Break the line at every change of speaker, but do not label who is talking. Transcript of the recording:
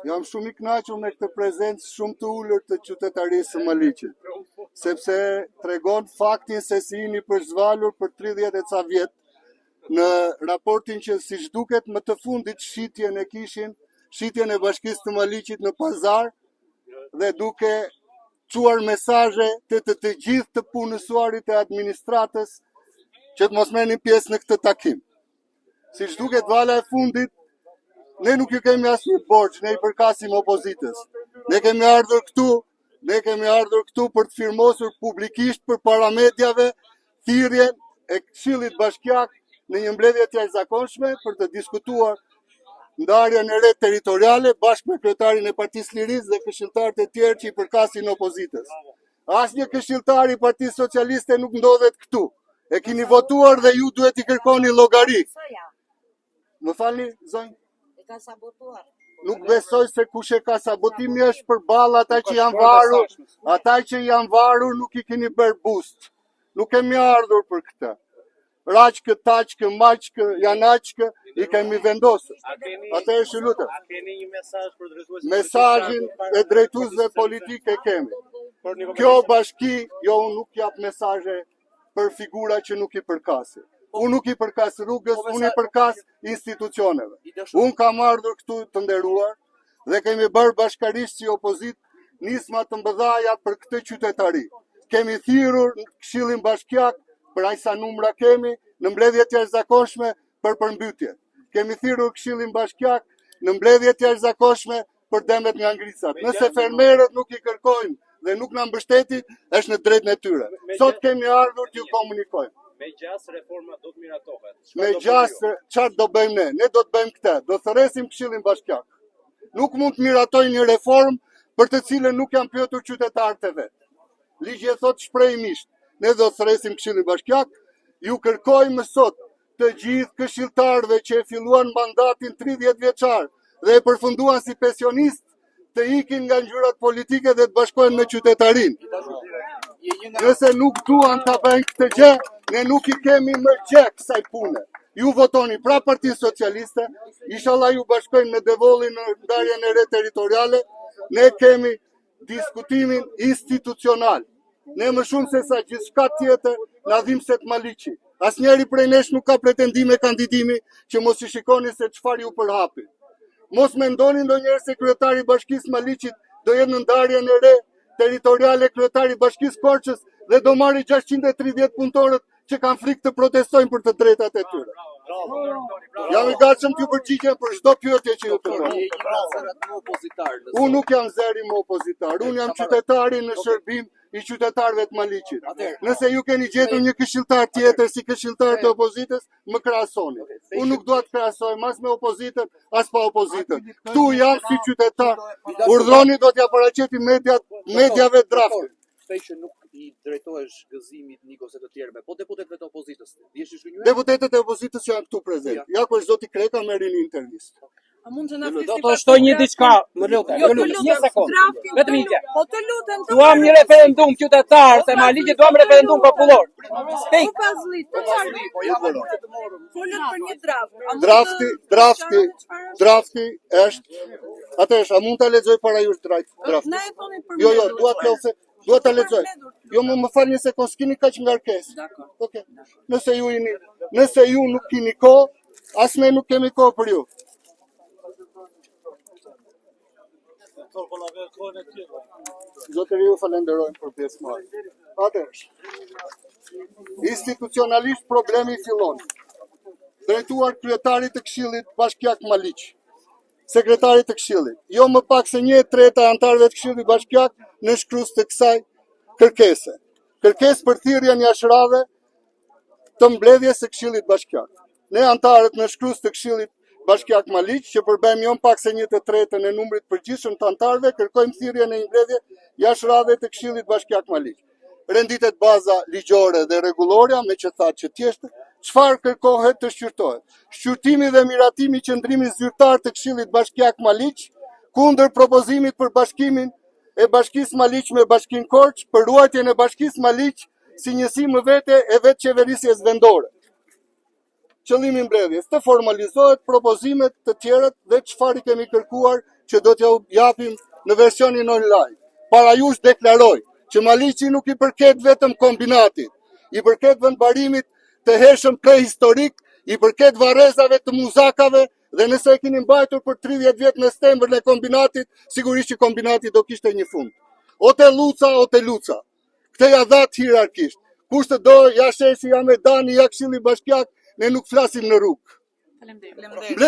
Jam shumë i kënaqur me këtë prezencë shumë të ulur të qytetarisë së Maliqit, sepse tregon faktin se si jeni përzvalur për 30 e ca vjet në raportin që siç duket më të fundit shitjen e kishin, shitjen e Bashkisë të Maliqit në pazar dhe duke çuar mesazhe të gjithë të punësuarit e administratës që të mos merrnin pjesë në këtë takim. Siç duket vala e fundit, ne nuk ju kemi asnjë borxh, ne i përkasim opozitës. Ne kemi ardhur këtu për të firmosur publikisht përpara mediave thirrjen e Këshillit Bashkiak në një mbledhje të jashtëzakonshme për të diskutuar ndarjen e re territoriale bashkë me kryetarin e Partisë Lirisë dhe këshilltarët e tjerë që i përkasin opozitës. Asnjë këshilltar i Partisë Socialiste nuk ndodhet këtu. E keni votuar dhe ju duhet i kërkoni llogari. Më falni, zonjë?
Ka sabotuar.
Nuk besoj se kush e ka sabotimi është përballë ata që janë varur. Ata që janë varur nuk i keni bërë bust. Nuk kemi ardhur për këtë. Raqkë, taqkë, maqkë, janaqkë i kemi vendosur. Atëherë lutem.
A keni një mesazh për drejtuesin?
Mesazhin e drejtuesve politike kemi. Kjo bashki, jo unë nuk jap mesazhe për figura që nuk i përkasin. Unë nuk i përkas rrugës, unë i përkas institucioneve. Unë kam ardhur këtu të nderuar dhe kemi bërë bashkarisht si opozit nisma të mbëdhaja për këtë qytetari. Kemi thirrur në Këshillin Bashkiak për aq sa numra kemi në mbledhje të jashtëzakonshme për përmbytje. Kemi thirrur Këshillin Bashkiak në mbledhje të jashtëzakonshme për demet nga ngrisat. Nëse fermerët nuk i kërkojnë dhe nuk na mbështetin, është në drejtën e tyre. Sot kemi ardhur t'ju komunikojmë.
Me gjas reforma do të miratohet.
Me gjas çfarë do bëjmë ne? Ne do të bëjmë këtë. Do thërresim Këshillin Bashkiak. Nuk mund të miratojë një reformë për të cilën nuk janë pyetur qytetarët e vet. Ligji e thot shprehimisht. Ne do të thërresim Këshillin Bashkiak. Ju kërkojmë sot të gjithë këshilltarëve që e filluan mandatin 30 vjeçar dhe e përfunduan si pensionist të ikin nga ngjyrat politike dhe të bashkohen me qytetarin. Nëse nuk duan ta bëjnë këtë gjë, ne nuk i kemi më gjë kësaj pune. Ju votoni pra Partisë Socialiste, inshallah ju bashkojnë me Devolli në ndarjen e re territoriale, ne kemi diskutimin institucional. Ne më shumë se sa gjithçka tjetër na dhimbset Maliqi. Asnjëri prej nesh nuk ka pretendime kandidimi që mos i shikoni se çfarë ju përhapi. Mos mendoni ndonjëherë se kryetari i Bashkisë Maliqit do jetë në ndarjen e re territoriale kryetari i Bashkisë Korçës dhe do marrë 630 punëtorët që kanë frikë të protestojnë për të drejtat e tyre. Jam i gatshëm t'ju përgjigjem për çdo pyetje që ju kërkoni. Unë nuk jam zëri më opozitar, unë jam qytetari në shërbim i qytetarëve të Maliqit. Nëse ju keni gjetur një këshilltar tjetër si këshilltarët e opozitës, më krahasoni. Unë nuk dua të krahasohem as me opozitën, as pa opozitën. Ktu jam si qytetar. Urdhroni do t'ja paraqeti mediave draftin.
Shpej që nuk i drejtohesh gëzimit Nikos e të tjerëve, po deputetëve të opozitës.
Deputetët e opozitës që janë këtu prezent. Ja kur zoti Kreka merrin një intervistë.
A mund të na flisni?
Do të shtoj një diçka, më lutem, një sekondë. Vetëm një gjë.
Po të lutem.
Duam një referendum qytetar se Maliqi duam referendum popullor.
Po pazlit. Folën për një draft.
Drafti është. Atëherë, a mund ta lexoj para jush draftin?
Na e thoni për.
Jo, dua ta lexoj. Jo, më falni një sekondë, s'keni kaq ngarkesë. Okej. Nëse ju nuk keni kohë, as ne nuk kemi kohë për ju. Zotëri ju falenderojmë për pjesëmarrjen. Atëherë. Institucionalisht problemi fillon. Drejtuar kryetarit të Këshillit Bashkiak Maliq. Sekretarit të Këshillit. Jo më pak se 1/3 e anëtarëve të Këshillit Bashkiak në shkruas të kësaj kërkese. Kërkesë për thirrjen jashtërave të mbledhjes së Këshillit Bashkiak. Ne anëtarët në shkruas të Këshillit Bashkiak Maliq, që përbëjmë jo pak se 1/3 e numrit përgjithshëm të anëtarëve, kërkojmë thirrjen e një mbledhje jashtërave të Këshillit Bashkiak Maliq. Renditet baza ligjore dhe rregullore me që thatë që tjeshtë, çfarë kërkohet të shqyrtohet? Shqyrtimi dhe miratimi i qendrimit zyrtar të Këshillit Bashkiak Maliq kundër propozimit për bashkimin e Bashkisë Maliq me Bashkinë Korç për ruajtjen e Bashkisë Maliq si njësi më vete e vetë qeverisjes vendore. Qëllimi i mbledhjes të formalizohet propozimet të tjera dhe çfarë kemi kërkuar që do t'ja japim në versionin online. Para jush deklaroj që Maliqi nuk i përket vetëm kombinatit, i përket vendbarimit të hershëm prehistorik, i përket varrezave të muzakave, dhe nëse e keni mbajtur për 30 vjet në stembër në kombinatit, sigurisht që kombinati do kishte një fund. O te luca. Këtë ja dhat hierarkisht. Kush të do, ja shesi, ja me dani, ja Këshilli Bashkiak, ne nuk flasim në rrugë.
Faleminderit.